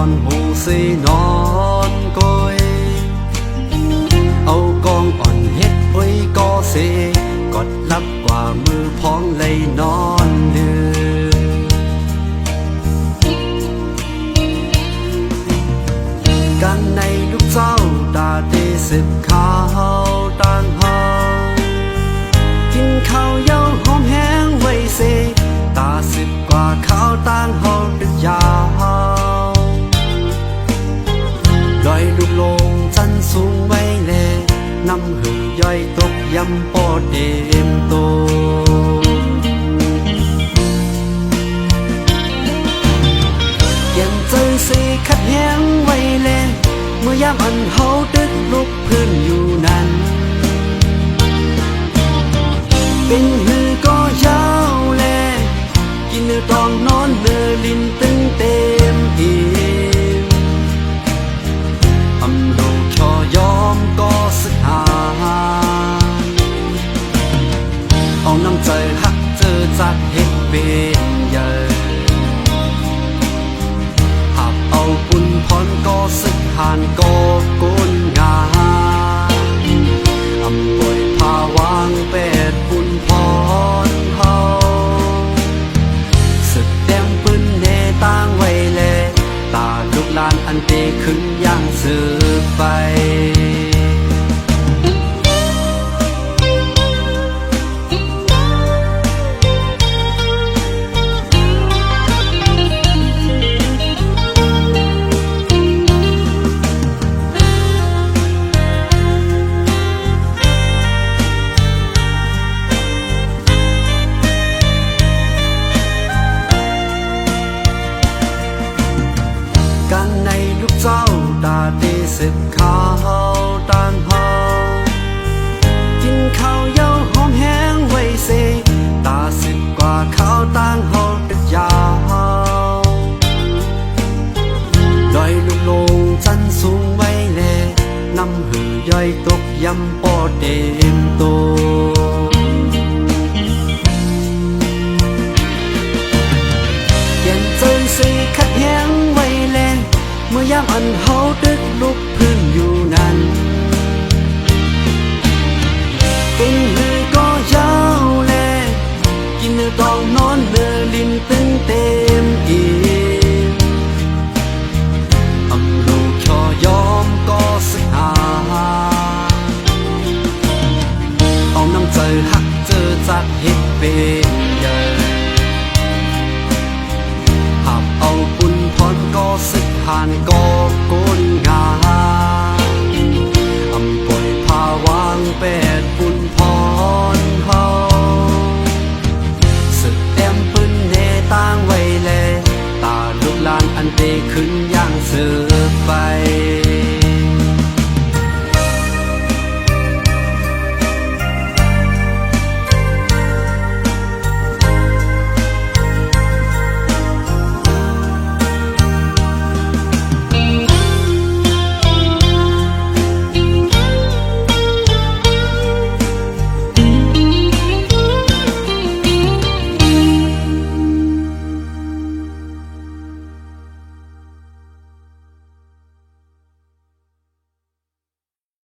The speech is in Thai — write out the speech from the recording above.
อนหูสีนอนก้อยเอากองอ่อนเฮ็ดไว้ก็เสกดลับกว่ามือพ้องเลยนอนเลือกันในลูกเจ้าตาเตสิบข้าวต่างเฮากินข้าวเย้าหอมแห้งไว้เสตาสิบกว่าข้าวต่างเฮาดึกยาวลอยลูกลงจันสูงไว้แลน้ำหือย่อยตกยำปอดเอ็มโตยังใจสีขัดแย้งไว้แลเมื่อยามอันเฮาดึกลุกพื้นอยู่นั้นเป็นหือก็ยาวแลกินเนื้อตองนอนเนื้อลิ้นตึงเต็มอิ่มอำโลชอยอมก็สึกหาเอาน้ำใจหักเจอจากเฮ็ดเป็นใหญ่หับเอาบุญพรก็สึกหานก็กุนงามอำป่วยพาวางเป็ดบุญพรเฮาสึกเต็มปืนเนตั้งไว้แลตาลูกหลานอันเตขึ้นย่างสืบไปกันในลูกเจ้าตาเตสิบข้าวต่างเฮากินข้าวเย้าหอมแห้งไว้เสตาสิบกว่าข้าวต่างเฮาดึกยาวลอยลูกลงจันสูงไว้แลน้ำหือย่อยตกยำปอดเต็มโตยังใจสีขัดแย้งไว้แลเมื่อยามอันเฮาดึกลุกพื้นอยู่